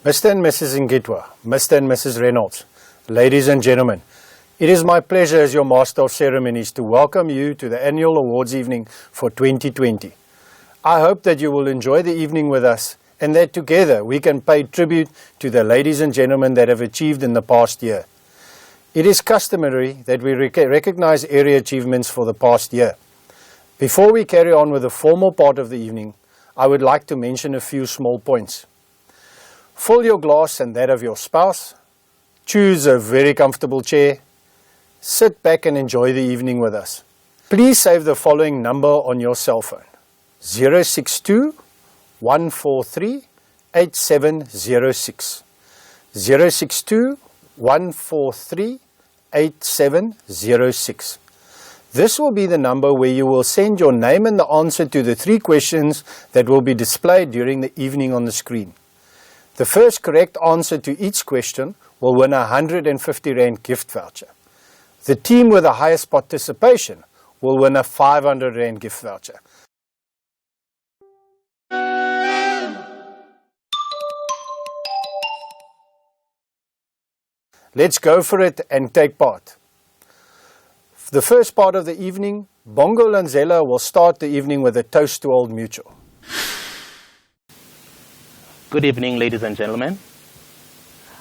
Mr. and Mrs. Ngitwa, Mr. and Mrs. Reynolds, ladies and gentlemen, it is my pleasure as your Master of Ceremonies to welcome you to the annual awards evening for 2020. I hope that you will enjoy the evening with us and that together we can pay tribute to the ladies and gentlemen that have achieved in the past year. It is customary that we recognize area achievements for the past year. Before we carry on with the formal part of the evening, I would like to mention a few small points. Fill your glass and that of your spouse. Choose a very comfortable chair. Sit back and enjoy the evening with us. Please save the following number on your cell phone. 062 143 8706. 062 143 8706. This will be the number where you will send your name and the answer to the 3 questions that will be displayed during the evening on the screen. The first correct answer to each question will win a 150 Rand gift voucher. The team with the highest participation will win a 500 Rand gift voucher. Let's go for it and take part. The first part of the evening, Bongo Lanzela will start the evening with a toast to Old Mutual. Good evening, ladies and gentlemen.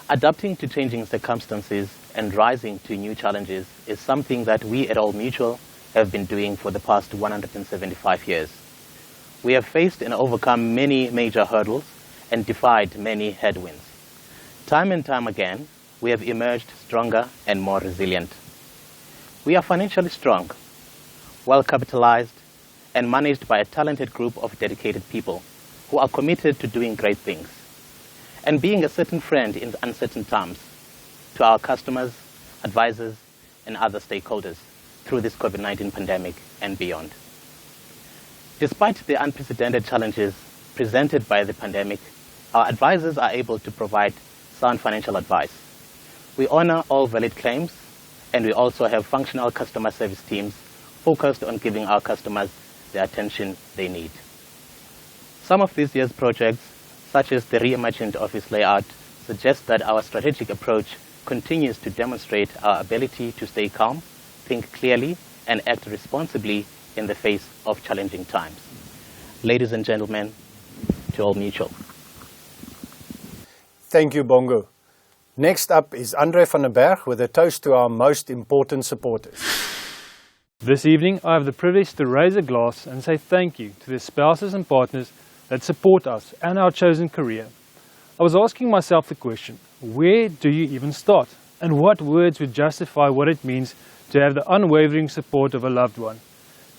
Adapting to changing circumstances and rising to new challenges is something that we at Old Mutual have been doing for the past 175 years. We have faced and overcome many major hurdles and defied many headwinds. Time and time again, we have emerged stronger and more resilient. We are financially strong, well capitalized, and managed by a talented group of dedicated people who are committed to doing great things and being a certain friend in uncertain times to our customers, advisors, and other stakeholders through this COVID-19 pandemic and beyond. Despite the unprecedented challenges presented by the pandemic, our advisors are able to provide sound financial advice. We honor all valid claims, and we also have functional customer service teams focused on giving our customers the attention they need. Some of this year's projects, such as the reimagined office layout, suggest that our strategic approach continues to demonstrate our ability to stay calm, think clearly, and act responsibly in the face of challenging times. Ladies and gentlemen, to Old Mutual. Thank you, Bongo. Next up is Andre van der Berg with a toast to our most important supporters. This evening, I have the privilege to raise a glass and say thank you to the spouses and partners that support us and our chosen career. I was asking myself the question, where do you even start? And what words would justify what it means to have the unwavering support of a loved one?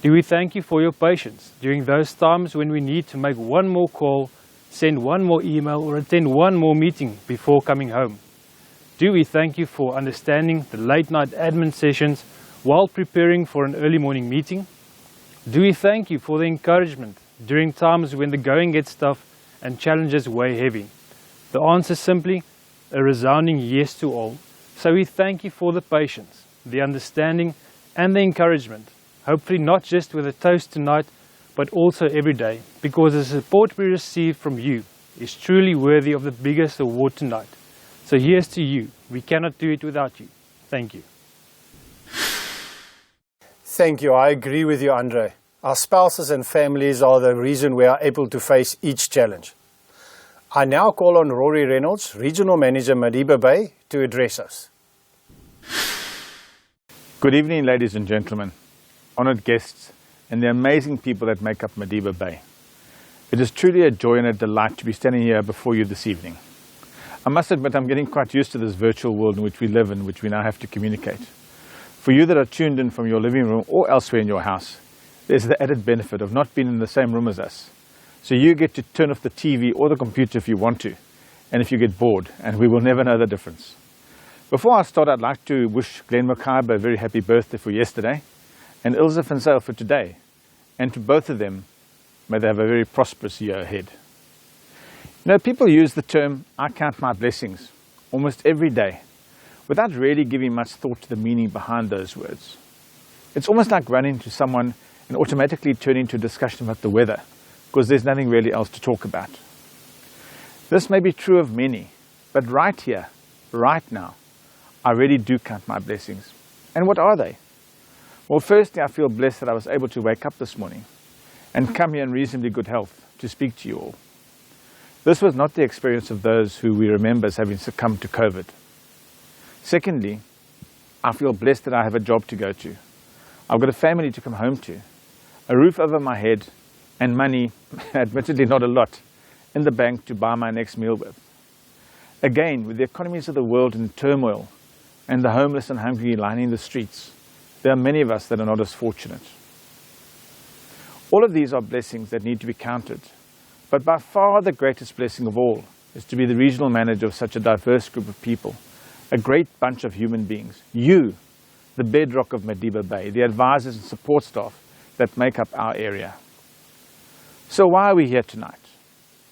Do we thank you for your patience during those times when we need to make one more call, send one more email, or attend one more meeting before coming home? Do we thank you for understanding the late-night admin sessions while preparing for an early morning meeting? Do we thank you for the encouragement during times when the going gets tough and challenges weigh heavy? The answer is simply a resounding yes to all. So we thank you for the patience, the understanding and the encouragement, hopefully not just with a toast tonight, but also every day, because the support we receive from you is truly worthy of the biggest award tonight. So here's to you. We cannot do it without you. Thank you. Thank you. I agree with you, Andre. Our spouses and families are the reason we are able to face each challenge. I now call on Rory Reynolds, Regional Manager, Madiba Bay, to address us. Good evening, ladies and gentlemen, honored guests, and the amazing people that make up Madiba Bay. It is truly a joy and a delight to be standing here before you this evening. I must admit I'm getting quite used to this virtual world in which we live and which we now have to communicate. For you that are tuned in from your living room or elsewhere in your house, there's the added benefit of not being in the same room as us. So you get to turn off the TV or the computer if you want to, and if you get bored, and we will never know the difference. Before I start, I'd like to wish Glenn Makaiba a very happy birthday for yesterday, and Ilse van Zyl for today. And to both of them, may they have a very prosperous year ahead. You know, people use the term, I count my blessings, almost every day, without really giving much thought to the meaning behind those words. It's almost like running to someone and automatically turning to a discussion about the weather, because there's nothing really else to talk about. This may be true of many, but right here, right now, I really do count my blessings. And what are they? Well, firstly, I feel blessed that I was able to wake up this morning and come here in reasonably good health to speak to you all. This was not the experience of those who we remember as having succumbed to COVID. Secondly, I feel blessed that I have a job to go to. I've got a family to come home to, a roof over my head, and money, admittedly not a lot, in the bank to buy my next meal with. Again, with the economies of the world in turmoil and the homeless and hungry lining the streets, there are many of us that are not as fortunate. All of these are blessings that need to be counted, but by far the greatest blessing of all is to be the regional manager of such a diverse group of people, a great bunch of human beings. You, the bedrock of Madiba Bay, the advisors and support staff that make up our area. So why are we here tonight?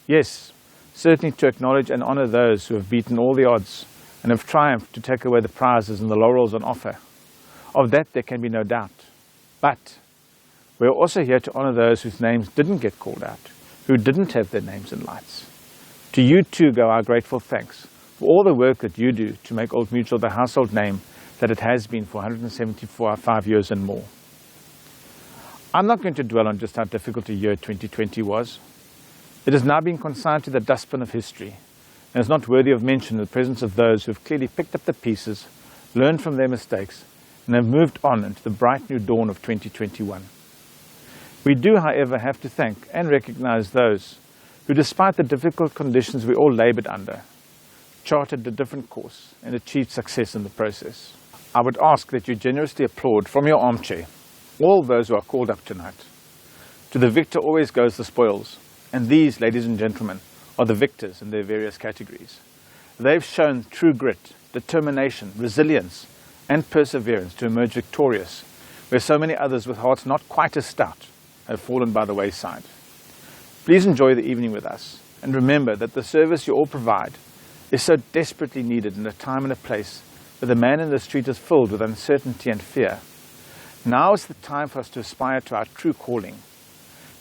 Yes, certainly to acknowledge and honor those who have beaten all the odds and have triumphed to take away the prizes and the laurels on offer. Of that there can be no doubt. But we are also here to honor those whose names didn't get called out, who didn't have their names in lights. To you too go our grateful thanks for all the work that you do to make Old Mutual the household name that it has been for 175 years and more. I'm not going to dwell on just how difficult a year 2020 was. It has now been consigned to the dustbin of history and is not worthy of mention in the presence of those who have clearly picked up the pieces, learned from their mistakes, and have moved on into the bright new dawn of 2021. We do, however, have to thank and recognize those who, despite the difficult conditions we all labored under, charted a different course and achieved success in the process. I would ask that you generously applaud from your armchair all those who are called up tonight. To the victor always goes the spoils, and these, ladies and gentlemen, are the victors in their various categories. They've shown true grit, determination, resilience, and perseverance to emerge victorious, where so many others with hearts not quite as stout have fallen by the wayside. Please enjoy the evening with us, and remember that the service you all provide is so desperately needed in a time and a place where the man in the street is filled with uncertainty and fear. Now is the time for us to aspire to our true calling,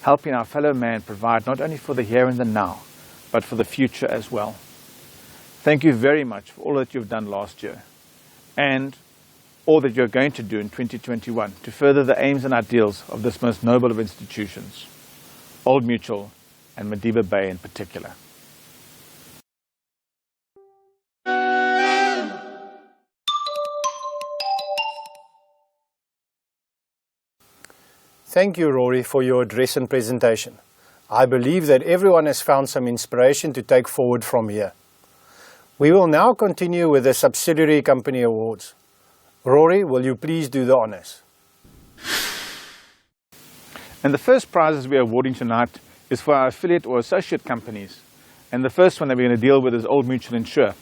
helping our fellow man provide not only for the here and the now, but for the future as well. Thank you very much for all that you've done last year, and all that you're going to do in 2021 to further the aims and ideals of this most noble of institutions, Old Mutual and Madiba Bay in particular. Thank you, Rory, for your address and presentation. I believe that everyone has found some inspiration to take forward from here. We will now continue with the subsidiary company awards. Rory, will you please do the honors? And the first prizes we are awarding tonight is for our affiliate or associate companies. And the first one that we're going to deal with is Old Mutual Insure.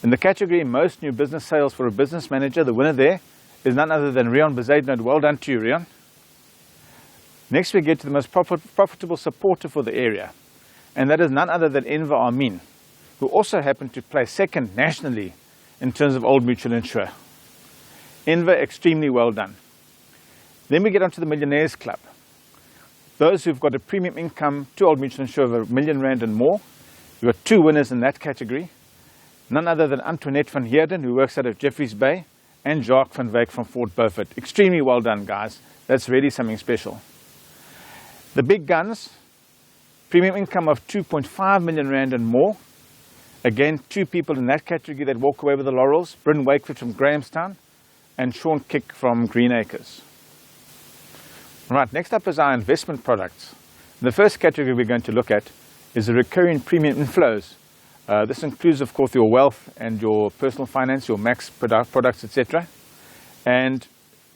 In the category Most New Business Sales for a Business Manager, the winner there is none other than Rion Bezaidnod. Well done to you, Rion. Next we get to the most profitable supporter for the area, and that is none other than Enver Amin, who also happened to place second nationally in terms of Old Mutual Insure. Enver, extremely well done. Then we get on to the Millionaires Club. Those who've got a premium income to Old Mutual Insure of R1 million and more. We've got two winners in that category. None other than Antoinette van Heerden, who works out of Jeffreys Bay, and Jacques van Wyk from Fort Beaufort. Extremely well done, guys. That's really something special. The big guns, premium income of 2.5 million rand and more. Again, two people in that category that walk away with the laurels, Bryn Wakeford from Grahamstown and Sean Kick from Greenacres. Right, next up is our investment products. The first category we're going to look at is the recurring premium inflows. This includes, of course, your wealth and your personal finance, your max products, etc. And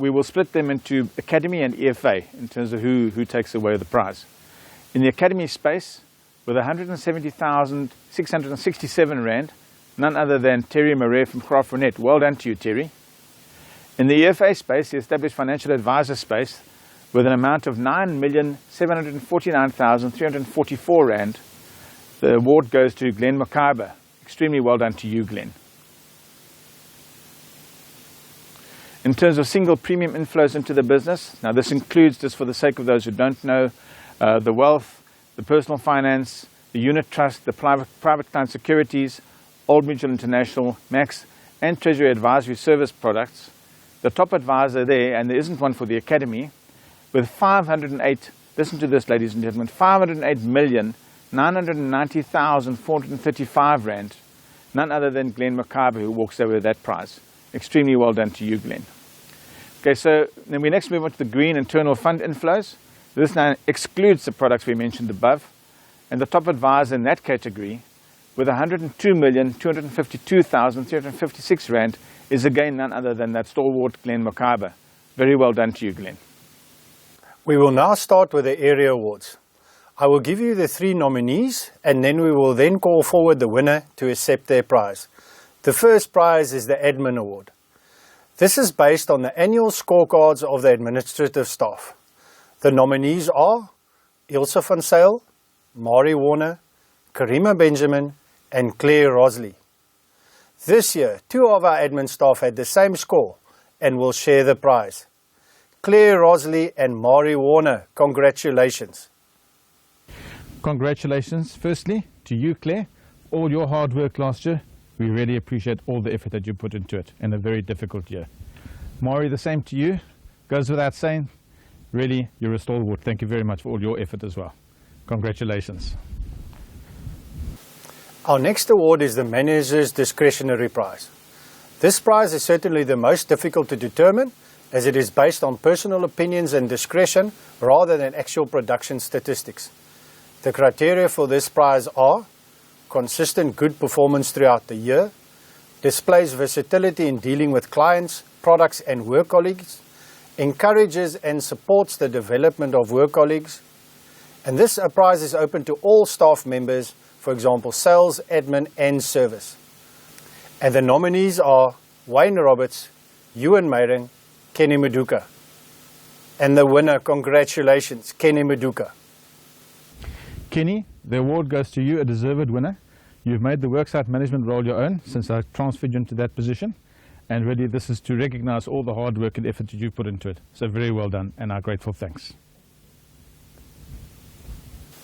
we will split them into Academy and EFA in terms of who takes away the prize. In the Academy space, with 170,667 Rand, none other than Terry Murray from Graafrenet. Well done to you, Terry. In the EFA space, the Established Financial Advisor space, with an amount of 9,749,344 Rand, the award goes to Glenn Makaiba. Extremely well done to you, Glenn. In terms of single premium inflows into the business, now this includes, just for the sake of those who don't know, the wealth, the personal finance, the Unit Trust, the Private Client Securities, Old Mutual International, Max, and Treasury Advisory Service products, the top advisor there, and there isn't one for the Academy, with 508, listen to this ladies and gentlemen, 508,990,435 Rand, none other than Glenn McIver, who walks away with that prize. Extremely well done to you, Glenn. Okay, so then we next move on to the green internal fund inflows. This now excludes the products we mentioned above, and the top advisor in that category with 102,252,356 Rand is again none other than that stalwart Glenn McIver. Very well done to you, Glenn. We will now start with the area awards. I will give you the 3 nominees, and then we will then call forward the winner to accept their prize. The first prize is the Admin Award. This is based on the annual scorecards of the administrative staff. The nominees are Ilse van Zyl, Mari Warner, Karima Benjamin, and Claire Rosley. This year, 2 of our admin staff had the same score and will share the prize. Claire Rosley and Mari Warner, congratulations. Congratulations, firstly, to you, Claire, all your hard work last year. We really appreciate all the effort that you put into it in a very difficult year. Mari, the same to you. Goes without saying, really, you're a stalwart. Thank you very much for all your effort as well. Congratulations. Our next award is the Manager's Discretionary Prize. This prize is certainly the most difficult to determine, as it is based on personal opinions and discretion rather than actual production statistics. The criteria for this prize are consistent good performance throughout the year, displays versatility in dealing with clients, products and work colleagues, encourages and supports the development of work colleagues, and this prize is open to all staff members, for example, sales, admin and service. And the nominees are Wayne Roberts, Ewan Meyring, Kenny Maduka. And the winner, congratulations, Kenny Maduka. Kenny, the award goes to you, a deserved winner. You've made the worksite management role your own since I transferred you into that position. And really this is to recognize all the hard work and effort that you put into it. So very well done and our grateful thanks.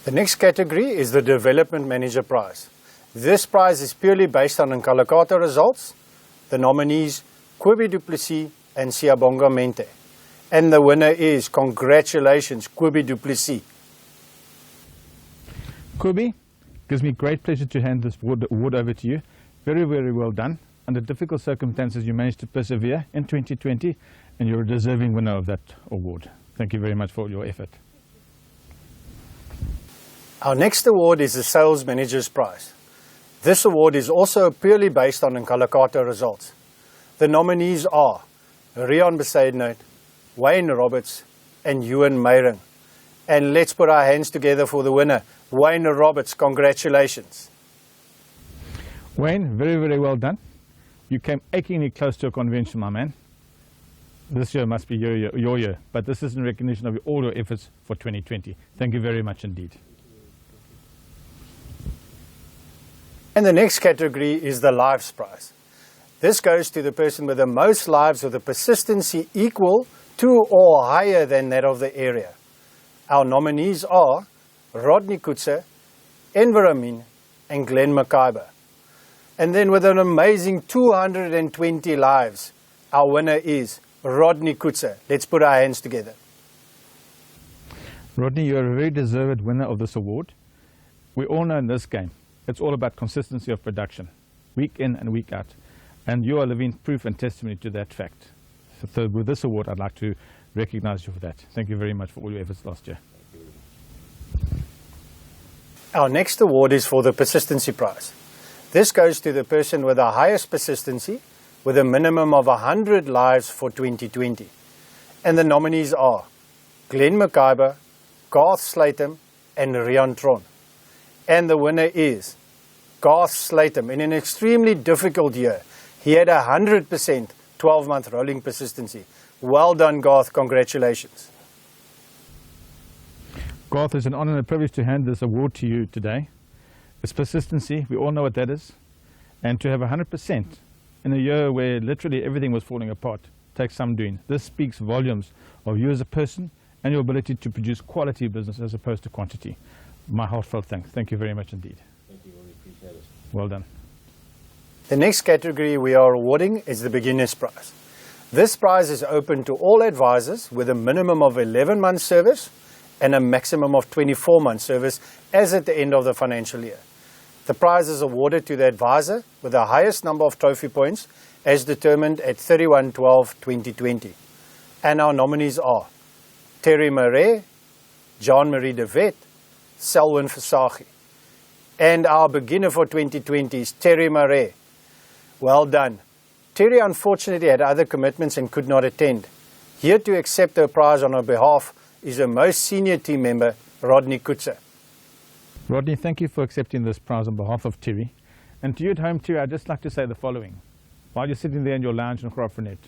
The next category is the Development Manager Prize. This prize is purely based on Nkalakata results. The nominees, Kobie du Plessis and Siyabonga Mente. And the winner is, congratulations, Kobie du Plessis. Kobie, gives me great pleasure to hand this award over to you. Very, very well done. Under difficult circumstances, you managed to persevere in 2020, and you're a deserving winner of that award. Thank you very much for your effort. Our next award is the Sales Manager's Prize. This award is also purely based on Nkalakata results. The nominees are Rian Besaidnout, Wayne Roberts, and Ewan Meyring. And let's put our hands together for the winner, Wayne Roberts. Congratulations. Wayne, very, very well done. You came achingly close to a convention, my man. This year must be your year, but this is in recognition of all your efforts for 2020. Thank you very much indeed. And the next category is the Lives Prize. This goes to the person with the most lives with a persistency equal to or higher than that of the area. Our nominees are Rodney Kutse, Enver Amin, and Glenn McIver. And then with an amazing 220 lives, our winner is Rodney Kutse. Let's put our hands together. Rodney, you are a very deserved winner of this award. We all know in this game, it's all about consistency of production, week in and week out. And you are living proof and testimony to that fact. So with this award, I'd like to recognize you for that. Thank you very much for all your efforts last year. Our next award is for the Persistency Prize. This goes to the person with the highest persistency, with a minimum of 100 lives for 2020. And the nominees are Glenn McIver, Garth Slatham, and Rian Tron. And the winner is Garth Slatham. In an extremely difficult year, he had 100% 12-month rolling persistency. Well done, Garth. Congratulations. Garth, it's an honor and a privilege to hand this award to you today. It's persistency. We all know what that is. And to have 100% in a year where literally everything was falling apart takes some doing. This speaks volumes of you as a person and your ability to produce quality business as opposed to quantity. My heartfelt thanks. Thank you very much indeed. Thank you, we appreciate it. Well done. The next category we are awarding is the Beginner's Prize. This prize is open to all advisors with a minimum of 11 months service and a maximum of 24 months service as at the end of the financial year. The prize is awarded to the advisor with the highest number of trophy points as determined at 31/12/2020. And our nominees are Terry Marais, Jean-Marie de Wet, Selwyn Versaghi. And our beginner for 2020 is Terry Marais. Well done. Terry unfortunately had other commitments and could not attend. Here to accept her prize on her behalf is her most senior team member, Rodney Kutzer. Rodney, thank you for accepting this prize on behalf of Terry. And to you at home, Terry, I'd just like to say the following. While you're sitting there in your lounge in Graaff-Reinet,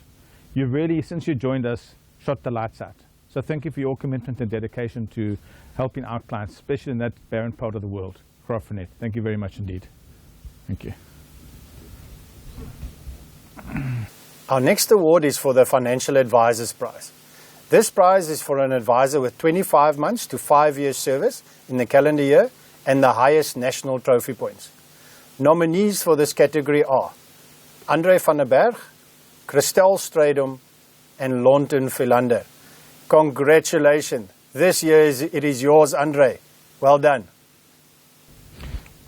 you've really, since you joined us, shot the lights out. So thank you for your commitment and dedication to helping our clients, especially in that barren part of the world, Graaff-Reinet. Thank you very much indeed. Thank you. Our next award is for the Financial Advisors Prize. This prize is for an advisor with 25 months to 5 years service in the calendar year and the highest national trophy points. Nominees for this category are Andre van der Berg, Christel Strydom, and Launton Philander. Congratulations. This year it is yours, Andre. Well done.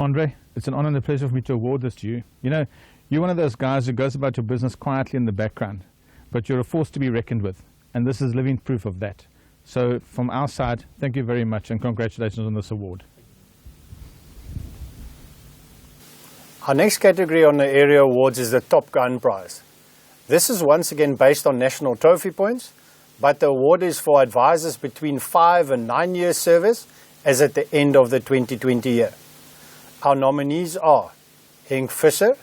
Andre, it's an honor and a pleasure for me to award this to you. You know, you're one of those guys who goes about your business quietly in the background, but you're a force to be reckoned with, and this is living proof of that. So from our side, thank you very much and congratulations on this award. Our next category on the area awards is the Top Gun Prize. This is once again based on national trophy points, but the award is for advisors between 5 and 9 years service as at the end of the 2020 year. Our nominees are Henk Visser,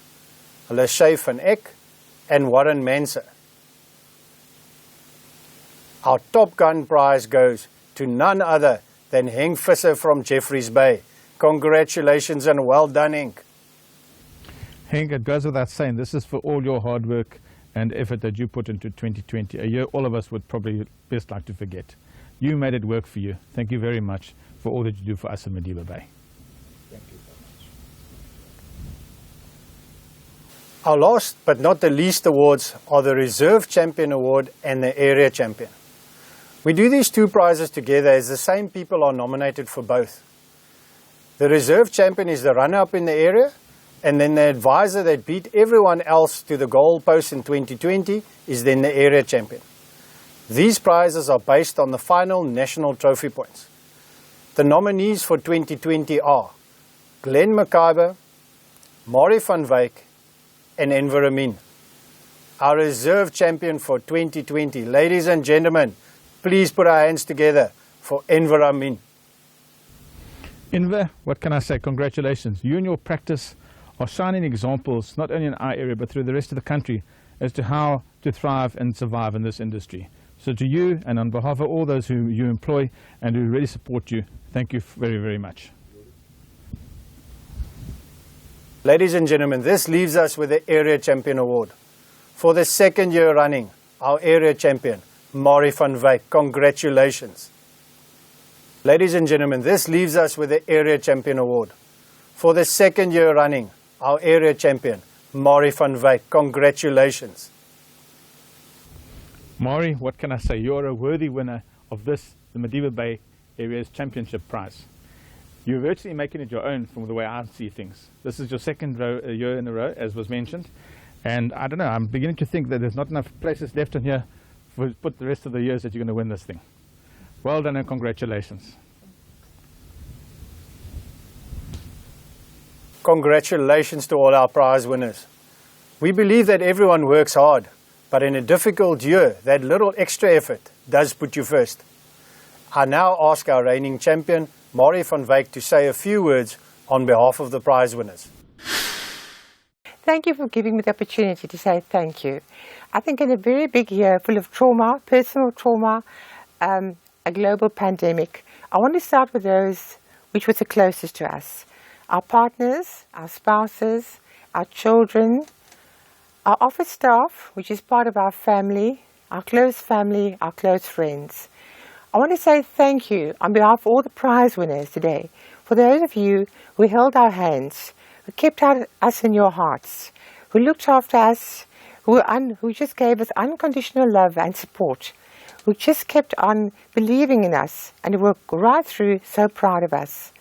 Lachey van Eck, and Warren Manser. Our Top Gun Prize goes to none other than Henk Visser from Jeffreys Bay. Congratulations and well done, Henk. Henk, it goes without saying, this is for all your hard work and effort that you put into 2020, a year all of us would probably best like to forget. You made it work for you. Thank you very much for all that you do for us in Madiba Bay. Thank you so much. Our last but not the least awards are the Reserve Champion Award and the Area Champion. We do these two prizes together as the same people are nominated for both. The Reserve Champion is the runner-up in the area, and then the advisor that beat everyone else to the goal post in 2020 is then the Area Champion. These prizes are based on the final national trophy points. The nominees for 2020 are Glenn McIver, Maurie van Wyk, and Enver Amin. Our Reserve Champion for 2020. Ladies and gentlemen, please put our hands together for Enver Amin. Enver, what can I say? Congratulations. You and your practice are shining examples, not only in our area, but through the rest of the country, as to how to thrive and survive in this industry. So to you, and on behalf of all those who you employ and who really support you, thank you very, very much. Ladies and gentlemen, this leaves us with the Area Champion Award. For the second year running, our Area Champion, Maurie van Wyk. Congratulations. Ladies and gentlemen, this leaves us with the Area Champion Award. For the second year running, our Area Champion, Maurie van Wyk. Congratulations. Maurie, what can I say? You're a worthy winner of this, the Madiba Bay Area's Championship Prize. You're virtually making it your own from the way I see things. This is your second year in a row, as was mentioned. And I don't know, I'm beginning to think that there's not enough places left in here for put the rest of the years that you're going to win this thing. Well done and congratulations. Congratulations to all our prize winners. We believe that everyone works hard, but in a difficult year, that little extra effort does put you first. I now ask our reigning champion, Maurie van Wyk, to say a few words on behalf of the prize winners. Thank you for giving me the opportunity to say thank you. I think in a very big year full of trauma, personal trauma, a global pandemic, I want to start with those which were the closest to us. Our partners, our spouses, our children, our office staff, which is part of our family, our close friends. I want to say thank you on behalf of all the prize winners today For those of you who held our hands, who kept us in your hearts, who looked after us, who just gave us unconditional love and support, who just kept on believing in us and were right through so proud of us.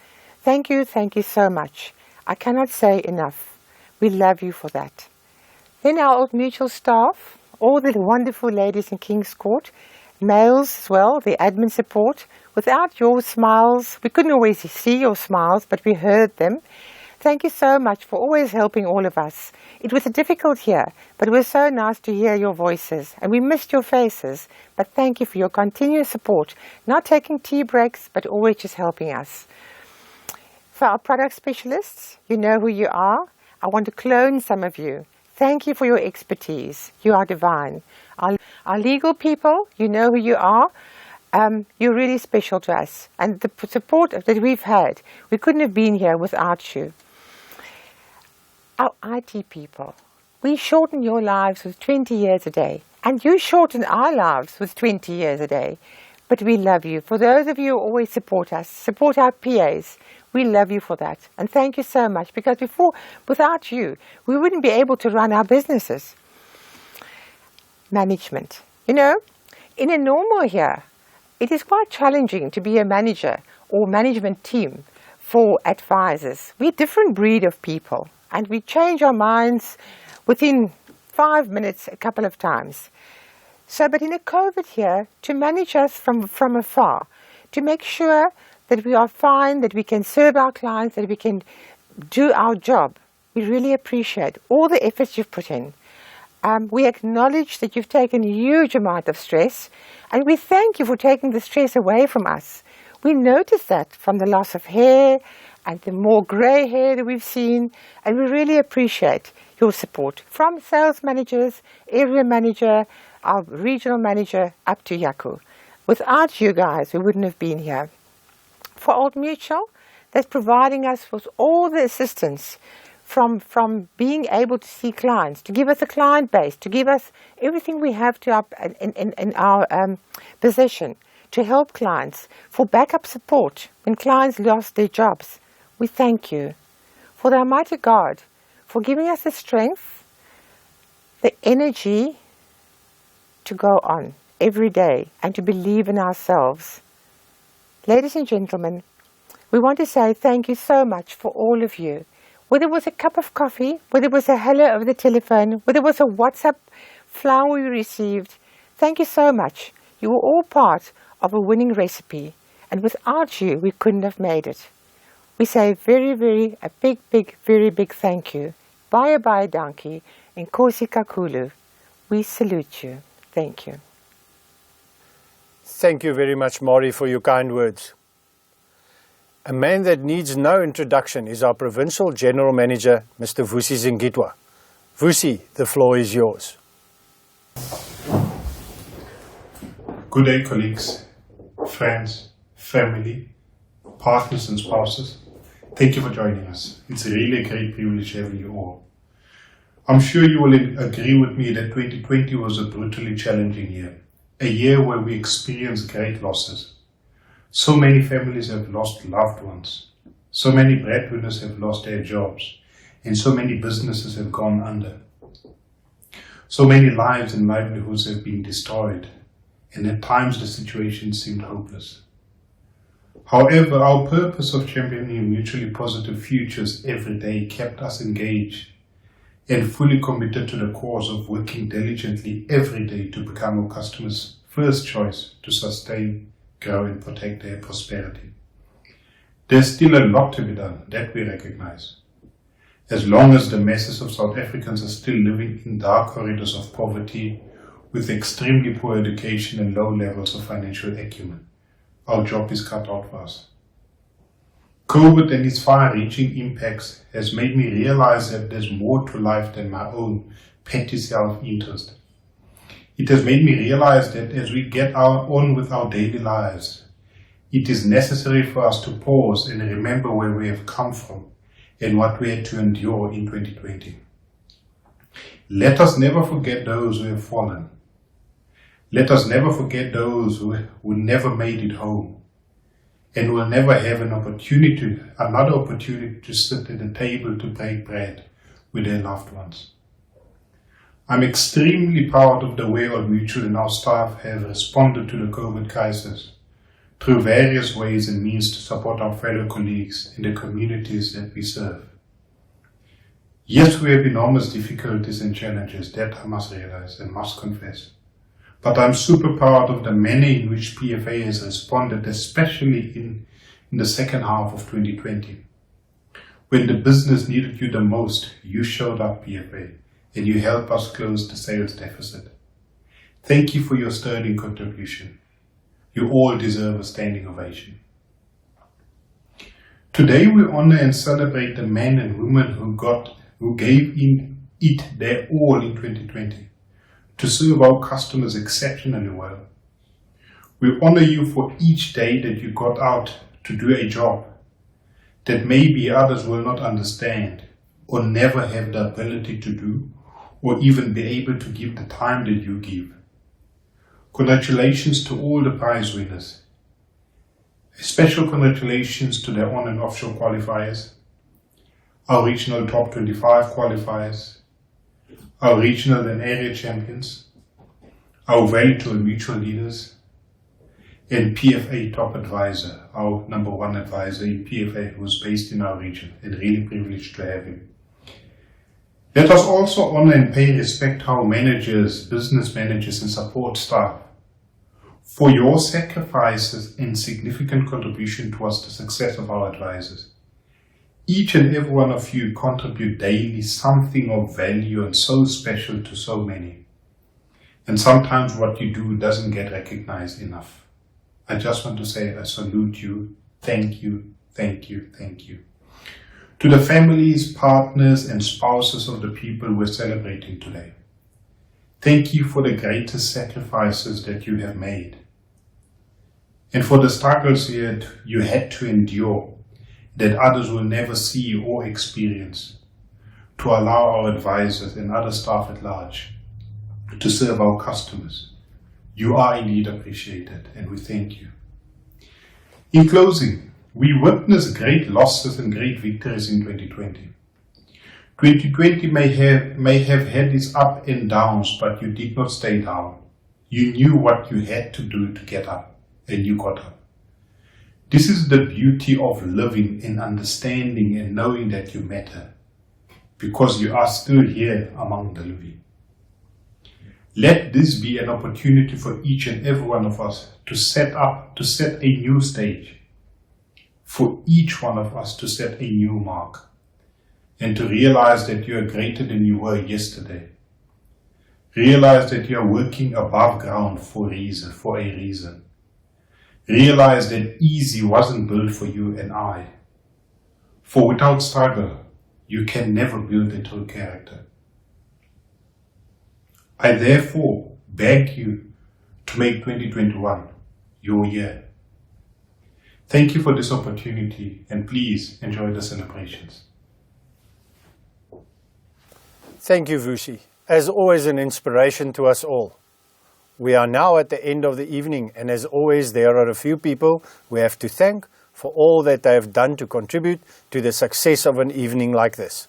Thank you so much. I cannot say enough. We love you for that. Then our Old Mutual staff, all the wonderful ladies in King's Court, males as well, the admin support. Without your smiles, we couldn't always see your smiles, but we heard them. Thank you so much for always helping all of us. It was a difficult year, but it was so nice to hear your voices, and we missed your faces. But thank you for your continuous support, not taking tea breaks, but always just helping us. For our product specialists, you know who you are. I want to clone some of you. Thank you for your expertise. You are divine. Our legal people, you know who you are. You're really special to us. And the support that we've had, we couldn't have been here without you. Our IT people, we shorten your lives with 20 years a day. And you shorten our lives with 20 years a day. But we love you. For those of you who always support us, support our PAs, we love you for that. And thank you so much, because without you, we wouldn't be able to run our businesses. Management. You know, in a normal year, it is quite challenging to be a manager or management team for advisors. We're a different breed of people, and we change our minds within 5 minutes a couple of times. So, but in a COVID year, to manage us from afar, to make sure that we are fine, that we can serve our clients, that we can do our job, we really appreciate all the efforts you've put in. We acknowledge that you've taken a huge amount of stress, and we thank you for taking the stress away from us. We noticed that from the loss of hair and the more grey hair that we've seen, and we really appreciate your support from sales managers, area manager, our regional manager, up to Yaku. Without you guys, we wouldn't have been here. For Old Mutual, that's providing us with all the assistance from being able to see clients, to give us a client base, to give us everything we have to in our possession, to help clients, for backup support when clients lost their jobs. We thank you. For the Almighty God, for giving us the strength, the energy to go on every day and to believe in ourselves. Ladies and gentlemen, we want to say thank you so much for all of you. Whether it was a cup of coffee, whether it was a hello over the telephone, whether it was a WhatsApp flower we received, thank you so much. You were all part of a winning recipe, and without you, we couldn't have made it. We say a very big thank you. Bye bye, Dankie, and Nkosi Kakhulu. We salute you. Thank you. Thank you very much, Maury, for your kind words. A man that needs no introduction is our Provincial General Manager, Mr. Vusi Zingitwa. Vusi, the floor is yours. Good day, colleagues, friends, family, partners and spouses. Thank you for joining us. It's really a great privilege having you all. I'm sure you will agree with me that 2020 was a brutally challenging year. A year where we experienced great losses. So many families have lost loved ones. So many breadwinners have lost their jobs. And so many businesses have gone under. So many lives and livelihoods have been destroyed. And at times the situation seemed hopeless. However, our purpose of championing mutually positive futures every day kept us engaged and fully committed to the cause of working diligently every day to become our customers' first choice to sustain, grow and protect their prosperity. There's still a lot to be done, that we recognize. As long as the masses of South Africans are still living in dark corridors of poverty with extremely poor education and low levels of financial acumen, our job is cut out for us. COVID and its far-reaching impacts has made me realize that there's more to life than my own petty self-interest. It has made me realize that as we get on with our daily lives, it is necessary for us to pause and remember where we have come from and what we had to endure in 2020. Let us never forget those who have fallen. Let us never forget those who never made it home. and will never have another opportunity to sit at a table to break bread with their loved ones. I'm extremely proud of the way Old Mutual and our staff have responded to the COVID crisis through various ways and means to support our fellow colleagues in the communities that we serve. Yes, we have enormous difficulties and challenges, that I must realize and must confess. But I'm super proud of the manner in which PFA has responded, especially in the second half of 2020. When the business needed you the most, you showed up, PFA, and you helped us close the sales deficit. Thank you for your sterling contribution. You all deserve a standing ovation. Today we honor and celebrate the men and women who gave it their all in 2020 to serve our customers exceptionally well. We honor you for each day that you got out to do a job that maybe others will not understand or never have the ability to do, or even be able to give the time that you give. Congratulations to all the prize winners. A special congratulations to the on and offshore qualifiers, our regional top 25 qualifiers, our regional and area champions, our value to mutual leaders, and PFA top advisor, our number one advisor in PFA, who is based in our region, and really privileged to have him. Let us also honor and pay respect to our managers, business managers and support staff for your sacrifices and significant contribution towards the success of our advisors. Each and every one of you contribute daily something of value and so special to so many. And sometimes what you do doesn't get recognized enough. I just want to say I salute you. Thank you, thank you, thank you. To the families, partners and spouses of the people we're celebrating today, thank you for the greatest sacrifices that you have made and for the struggles you had to endure that others will never see or experience, to allow our advisors and other staff at large to serve our customers. You are indeed appreciated, and we thank you. In closing, we witnessed great losses and great victories in 2020. 2020 may have had its ups and downs, but you did not stay down. You knew what you had to do to get up, and you got up. This is the beauty of living and understanding and knowing that you matter, because you are still here among the living. Let this be an opportunity for each and every one of us to set a new stage, for each one of us to set a new mark, and to realize that you are greater than you were yesterday. Realize that you are working above ground for a reason. Realize that easy wasn't built for you and I. For without struggle, you can never build a true character. I therefore beg you to make 2021 your year. Thank you for this opportunity, and please enjoy the celebrations. Thank you, Vusi. As always, an inspiration to us all. We are now at the end of the evening, and as always, there are a few people we have to thank for all that they have done to contribute to the success of an evening like this.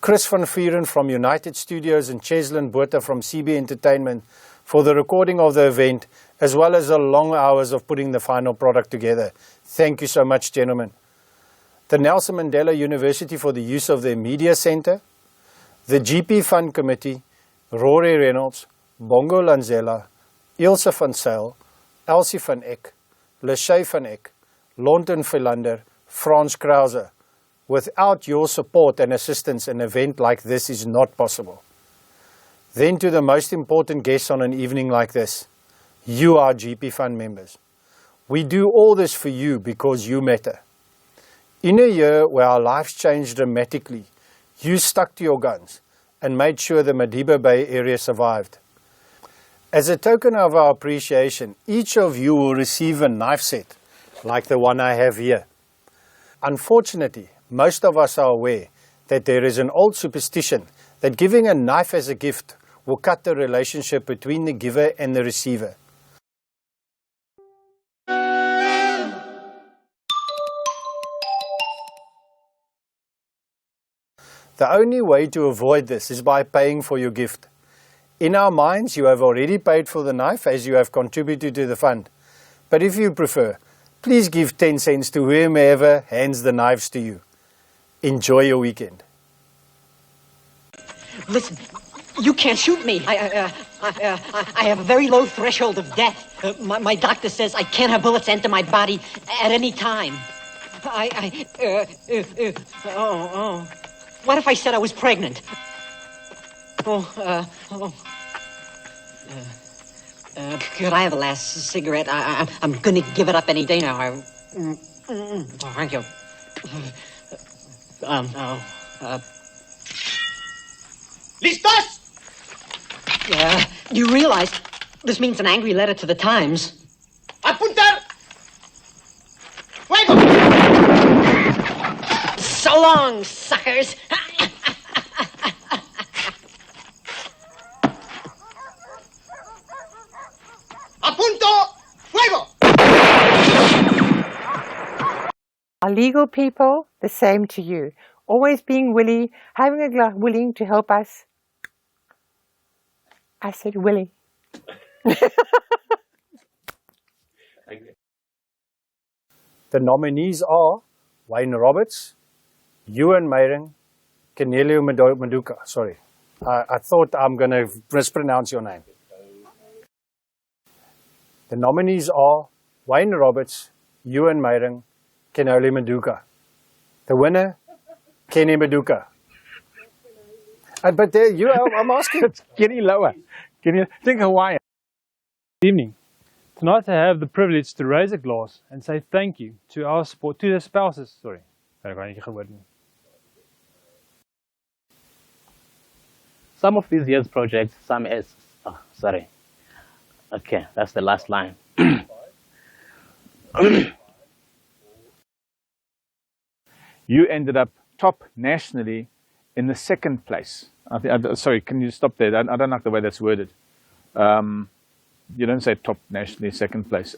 Chris van Vieren from United Studios and Cheslin Botha from CB Entertainment for the recording of the event, as well as the long hours of putting the final product together. Thank you so much, gentlemen. The Nelson Mandela University for the use of their media center, the GP Fund Committee, Rory Reynolds, Bongo Lanzela, Ilse van Zyl, Elsie van Eck, Leshay van Eck, Lonton Philander, Frans Krause. Without your support and assistance, an event like this is not possible. Then to the most important guests on an evening like this, you are GP Fund members. We do all this for you because you matter. In a year where our lives changed dramatically, you stuck to your guns and made sure the Madiba Bay area survived. As a token of our appreciation, each of you will receive a knife set like the one I have here. Unfortunately, most of us are aware that there is an old superstition that giving a knife as a gift will cut the relationship between the giver and the receiver. The only way to avoid this is by paying for your gift. In our minds, you have already paid for the knife as you have contributed to the fund. But if you prefer, please give 10 cents to whomever hands the knives to you. Enjoy your weekend. Listen, you can't shoot me. I have a very low threshold of death. My doctor says I can't have bullets enter my body at any time. What if I said I was pregnant? Could I have a last cigarette? I'm gonna give it up any day now. Thank you. ¿Listos? You realize this means an angry letter to the Times. ¡Apuntar! ¡Fuego! So long, suckers! ¡Apunto! ¡Fuego! Are legal people the same to you? Always being willing to help us? I said willing. The nominees are Wayne Roberts, Ewan Meyering, Cornelio Maduka. Sorry, I thought I'm going to mispronounce your name. The nominees are Wayne Roberts, Ewan Meyering, Cornelio Maduka. The winner, Kenny Maduka. But there you are, I'm asking. It's getting lower. Think Hawaiian. Good evening. Tonight I have the privilege to raise a glass and say thank you to our support, to the spouses. Sorry. Some of this year's projects, Okay, that's the last line. You ended up top nationally in the second place. Sorry, can you stop there? I don't like the way that's worded. You don't say top nationally, second place.